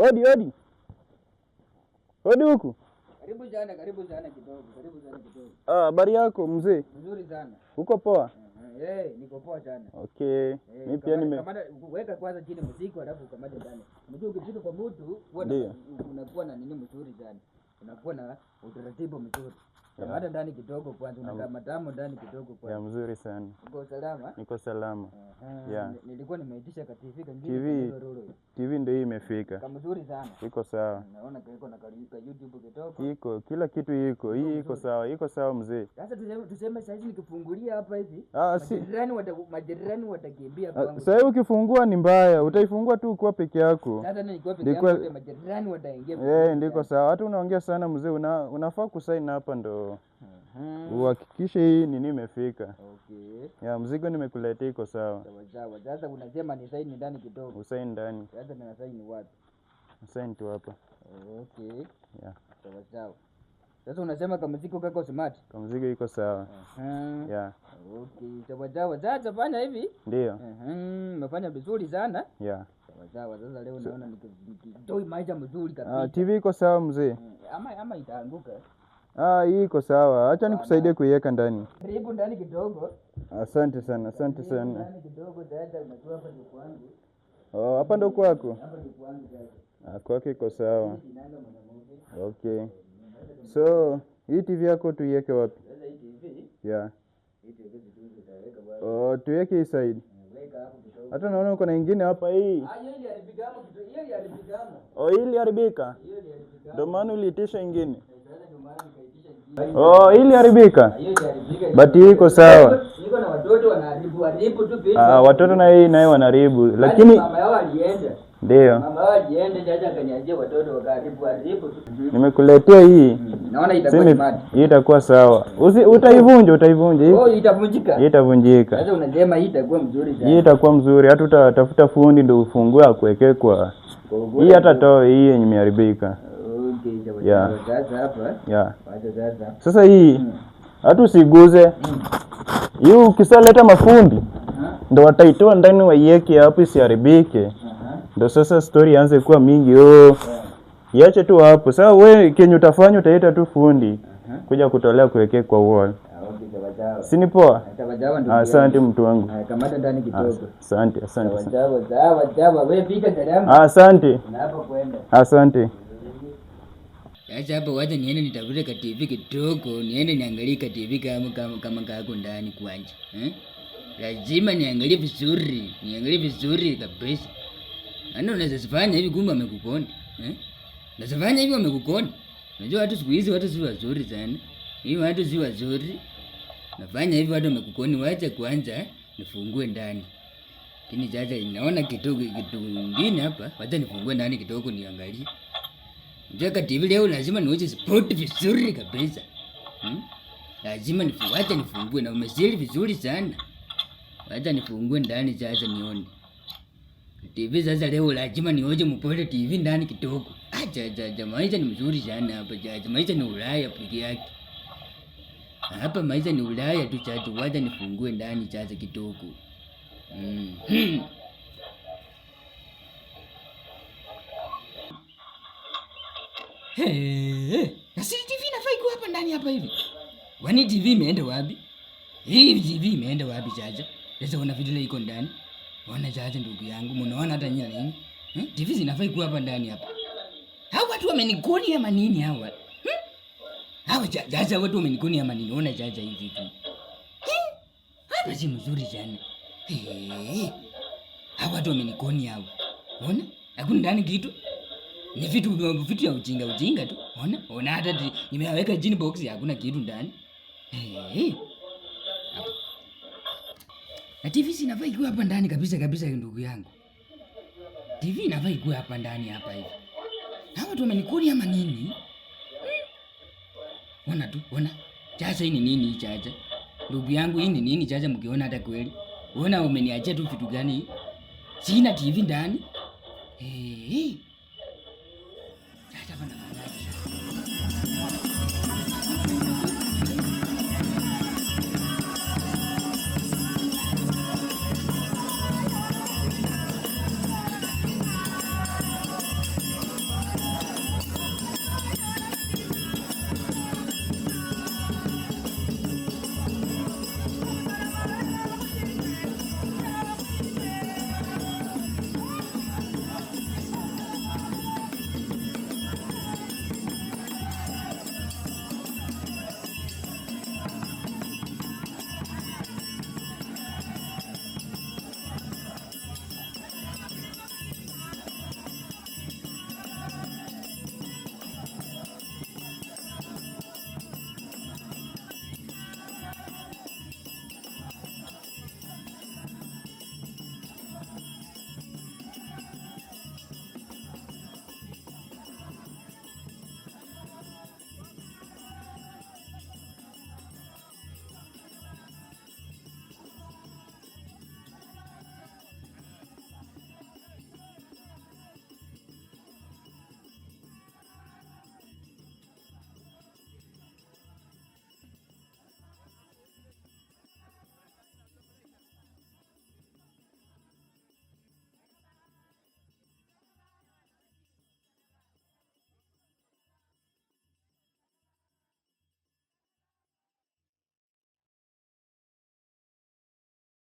Odi. Odi huku. Karibu sana kidogo. Habari yako mzee? Nzuri sana. Uko poa? Niko poa sana. Okay. Mimi pia weka kwanza chini muziki alafu ukamate ndani. Mtu ukifika kwa mtu unakuwa na nini mzuri sana. Unakuwa na utaratibu mzuri. Kamata ndani kidogo kwanza, unakamata ndani kidogo kwanza. Ya mzuri sana. Uko salama? Niko salama. Nilikuwa nimeitisha katifika ngine TV ndio hii imefika. Kama mzuri sana. Iko sawa. Naona iko na YouTube kidogo. Iko kila kitu iko. Hii iko sawa. Iko sawa mzee. Sasa tuseme sasa nikifungulia hapa hivi. Majirani watakimbia kwangu. Sasa ukifungua ni mbaya. Utaifungua tu kwa peke yako. Sasa nilikuwa peke yangu, majirani wataingia. Ndiko sawa. Hata unaongea sana mzee. Unafaa kusaini hapa ndo uhakikishe hii nini imefika. Okay. Ya mzigo nimekuletea iko sawa. Sawa. Sasa unasema ni saini ndani kidogo. Usaini ndani. Sasa nina saini wapi? Saini tu hapa. Okay. Yeah. Sawa. Sasa unasema kama mzigo kako smart? Kama mzigo iko sawa. Yeah. Okay. Sawa. Sasa fanya hivi? Ndio. Umefanya vizuri sana. Yeah. Sawa. Sasa leo naona nikitoi maisha mzuri kabisa. TV iko sawa mzee. Ama itaanguka. Hii iko sawa. Acha nikusaidie kuiweka ndani. Karibu ndani kidogo. Asante sana. Ndani kidogo dada, unajua hapa ni kwangu. Hapa ndo kwako? Hapa ni kwangu dada. Kwako iko sawa. Okay. So, hii TV yako tuiweke wapi? Sasa hii TV? Yeah. Hii TV tutaweka wapi? Tuweke hii side. Weka hapo kidogo. Hata naona uko na nyingine hapa hii. Hiyo iliharibika kidogo. Hiyo iliharibika. Hii iliharibika. Ndio maana uliitisha nyingine. Hiyo iliharibika. But hii iko sawa. Niko na watoto wanaharibu tu vitu. Watoto na hii naye wanaharibu. Lakini mama yao alienda. Ndio. Mama yao alienda jaja akaniambia watoto wakaharibu tu. Nimekuletea hii. Naona itakuwa smart. Hii itakuwa sawa. Utaivunja. Itavunjika. Itavunjika. Sasa unasema hii itakuwa mzuri sana. Hii itakuwa mzuri. Hata utatafuta fundi ndio ufungue akuweke kwa. Hii hata toa hii yenye imeharibika. Yeah. Sasa hapa. Yeah. Sasa. Sasa hii hata usiguze. Hii ukisaleta mafundi ndio wataitoa ndani waiweke hapo isiharibike. Ndio sasa story ianze kuwa mingi. Iache tu hapo. Sasa wewe kenye utafanya utaita tu fundi kuja kutolea kuwekea kwa wall. Sawa. Si ni poa? Sawa. Asante mtu wangu. Kamata ndani kidogo. Asante. Sawa. Wewe fika salama. Asante. Na hapo kwenda. Asante. Sasa hapo wacha niende nitafute ka TV kidogo, niende niangalie ka TV kama kako ndani kwanza. Lazima niangalie vizuri kabisa. Unaweza hivi kumbe amekukonda. Unaweza hivi amekukonda. Unajua watu siku hizi watu si wazuri sana. Watu si wazuri. Nafanya hivi watu wamekukoni, wacha kwanza nifungue ndani. Lakini sasa naona kitu kingine hapa, wacha nifungue ndani kidogo niangalie. Njaka TV leo lazima niweze sport vizuri kabisa. Lazima nifungue na umesili vizuri sana. Wacha nifungue ndani sasa nione. TV sasa leo lazima niweze mpole TV ndani kidogo. Acha maisha ni mzuri sana hapa sasa. Maisha ni Ulaya peke yake. Hapa maisha ni Ulaya tu sasa. Wacha nifungue ndani sasa kidogo. Na si TV inafai kuwa hapa ndani hapa hivi. Kwani TV imeenda wapi? Hii TV imeenda wapi sasa? Sasa una video iko ndani. Ona sasa ndugu yangu, mnaona hata nyinyi nini? TV zinafai kuwa hapa ndani hapa. Hao watu wamenikoni ama nini hawa? Hawa sasa watu wamenikoni ama nini? Ona sasa hivi tu. Hapa si mzuri sana. Hawa watu wamenikoni hawa. Ona? Hakuna ndani kitu. Ni vitu ya ujinga tu. Ona hata nimeweka jini box hakuna kitu ndani. Hapo. Na TV inafai kuwa hapa ndani kabisa ndugu yangu. TV inafai kuwa hapa ndani hapa hivi. Hawa watu wamenikoni ama nini? Ona. Sasa hii ni nini chacha? Ndugu yangu hii ni nini chacha mkiona hata kweli? Ona umeniachia tu vitu gani? Sina TV ndani. Sasa bana